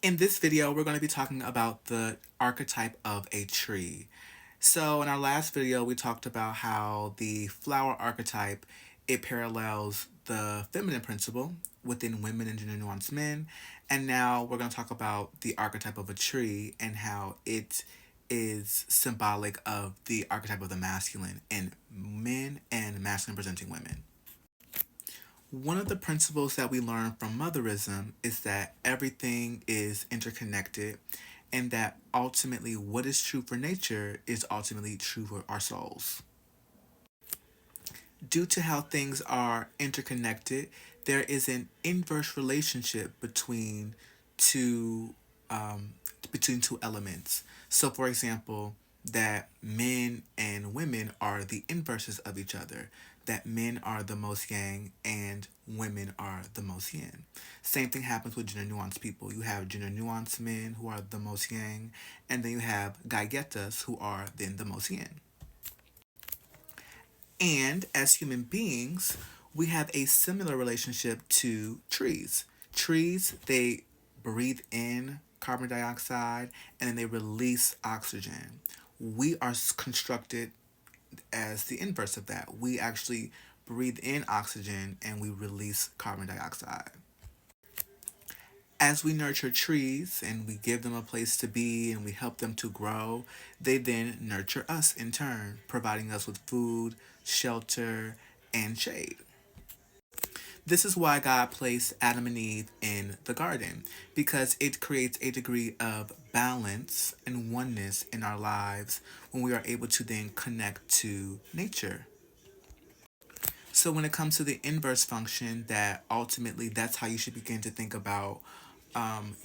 In this video, we're going to be talking about the archetype of a tree. So in our last video, we talked about how the flower archetype, it parallels the feminine principle within women and gender nuanced men. And now we're going to talk about the archetype of a tree and how it is symbolic of the archetype of the masculine in men and masculine presenting women. One of the principles that we learn from motherism is that everything is interconnected and that ultimately what is true for nature is ultimately true for our souls. Due to how things are interconnected, there is an inverse relationship two um, between two elements. So, for example, that men and women are the inverses of each other. That men are the most yang and women are the most yin. Same thing happens with gender nuanced people. You have gender nuanced men who are the most yang, and then you have Gaigetas who are then the most yin. And as human beings, we have a similar relationship to trees. Trees, they breathe in carbon dioxide and then they release oxygen. We are constructed as the inverse of that. We actually breathe in oxygen and we release carbon dioxide. As we nurture trees and we give them a place to be and we help them to grow, they then nurture us in turn, providing us with food, shelter, and shade. This is why God placed Adam and Eve in the garden, because it creates a degree of balance and oneness in our lives when we are able to then connect to nature. So when it comes to the inverse function, that ultimately that's how you should begin to think about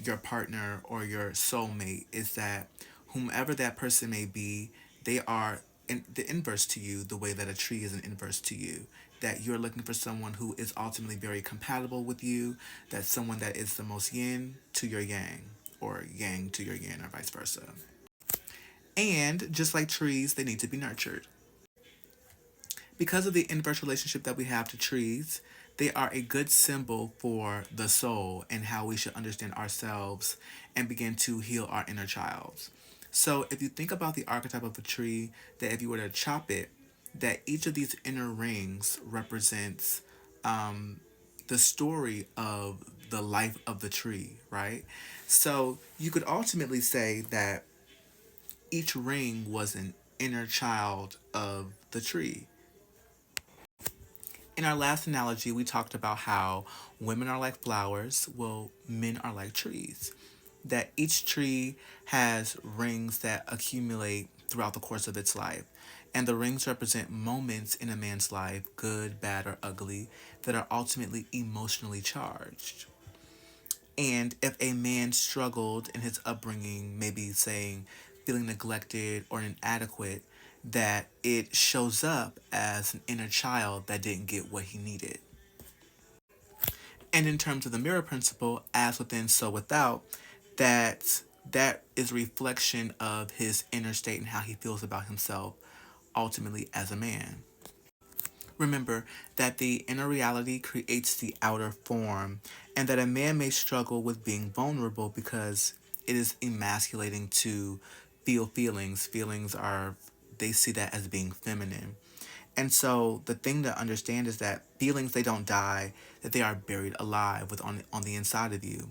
your partner or your soulmate, is that whomever that person may be, they are the inverse to you, the way that a tree is an inverse to you. That you're looking for someone who is ultimately very compatible with you, that's someone that is the most yin to your yang, or yang to your yin, or vice versa. And just like trees, they need to be nurtured. Because of the inverse relationship that we have to trees, they are a good symbol for the soul and how we should understand ourselves and begin to heal our inner child. So if you think about the archetype of a tree, that if you were to chop it, that each of these inner rings represents the story of the life of the tree, right? So you could ultimately say that each ring was an inner child of the tree. In our last analogy, we talked about how women are like flowers, well, men are like trees. That each tree has rings that accumulate throughout the course of its life. And the rings represent moments in a man's life, good, bad, or ugly, that are ultimately emotionally charged. And if a man struggled in his upbringing, maybe saying feeling neglected or inadequate, that it shows up as an inner child that didn't get what he needed. And in terms of the mirror principle, as within, so without, that is a reflection of his inner state and how he feels about himself ultimately as a man. Remember that the inner reality creates the outer form, and that a man may struggle with being vulnerable because it is emasculating to feel feelings. Feelings are, they see that as being feminine. And so the thing to understand is that feelings, they don't die, that they are buried alive on the inside of you.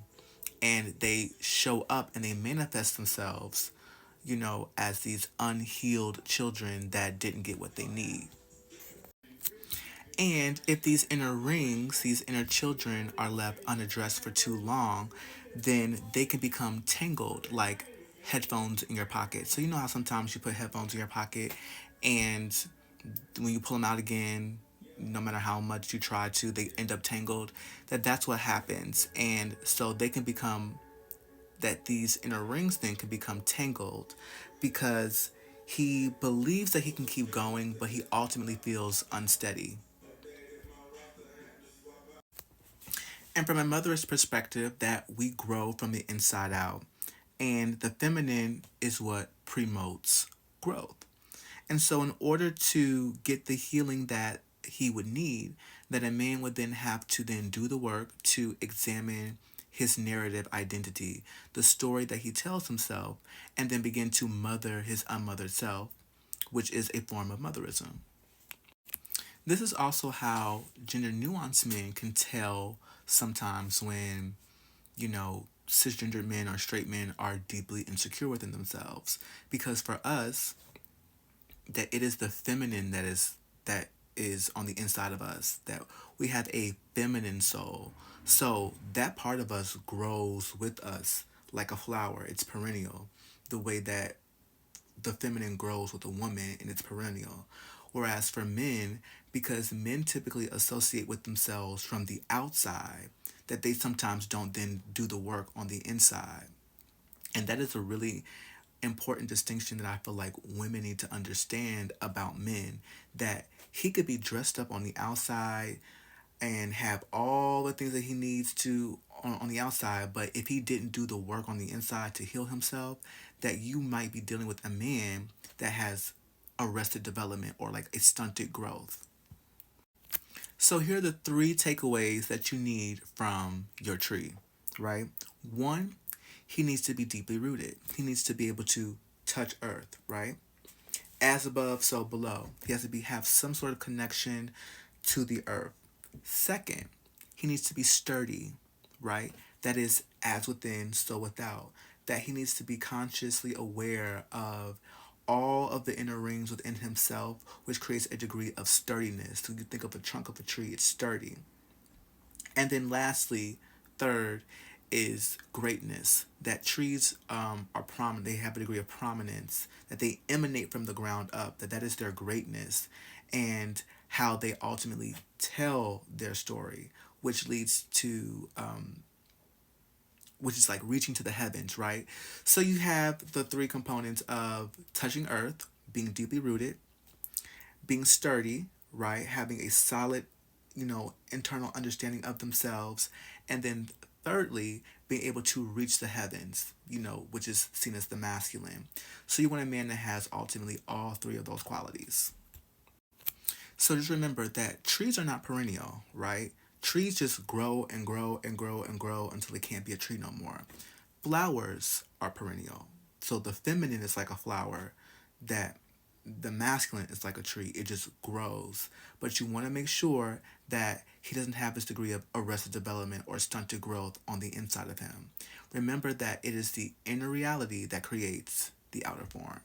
And they show up and they manifest themselves, as these unhealed children that didn't get what they need. And if these inner rings, these inner children, are left unaddressed for too long, then they can become tangled like headphones in your pocket. So you know how sometimes you put headphones in your pocket and when you pull them out again, no matter how much you try to, they end up tangled. That's what happens. And so they can become, that these inner rings then can become tangled because he believes that he can keep going, but he ultimately feels unsteady. And from a mother's perspective, that we grow from the inside out. And the feminine is what promotes growth. And so, in order to get the healing that he would need, that a man would then have to then do the work to examine his narrative identity, the story that he tells himself, and then begin to mother his unmothered self, which is a form of motherism. This is also how gender nuanced men can tell sometimes when, cisgendered men or straight men are deeply insecure within themselves. Because for us, that it is the feminine that is on the inside of us, that we have a feminine soul. So that part of us grows with us like a flower. It's perennial. The way that the feminine grows with a woman and it's perennial. Whereas for men, because men typically associate with themselves from the outside, that they sometimes don't then do the work on the inside. And that is a really important distinction that I feel like women need to understand about men, that he could be dressed up on the outside and have all the things that he needs to on the outside, but if he didn't do the work on the inside to heal himself, that you might be dealing with a man that has arrested development or like a stunted growth. So here are the three takeaways that you need from your tree, right? One, he needs to be deeply rooted. He needs to be able to touch earth, right? As above, so below. He has to have some sort of connection to the earth. Second, he needs to be sturdy, right? That is as within, so without. That he needs to be consciously aware of all of the inner rings within himself, which creates a degree of sturdiness. So you think of a trunk of a tree, it's sturdy. And then lastly, third, is greatness. That trees are prominent, they have a degree of prominence, that they emanate from the ground up, that is their greatness, and how they ultimately tell their story, which leads to which is like reaching to the heavens, right? So you have the three components of touching earth, being deeply rooted, being sturdy, right? Having a solid, internal understanding of themselves. And then thirdly, being able to reach the heavens, which is seen as the masculine. So you want a man that has ultimately all three of those qualities. So just remember that trees are not perennial, right? Trees just grow and grow and grow and grow until they can't be a tree no more. Flowers are perennial. So the feminine is like a flower, that the masculine is like a tree. It just grows. But you want to make sure that he doesn't have this degree of arrested development or stunted growth on the inside of him. Remember that it is the inner reality that creates the outer form.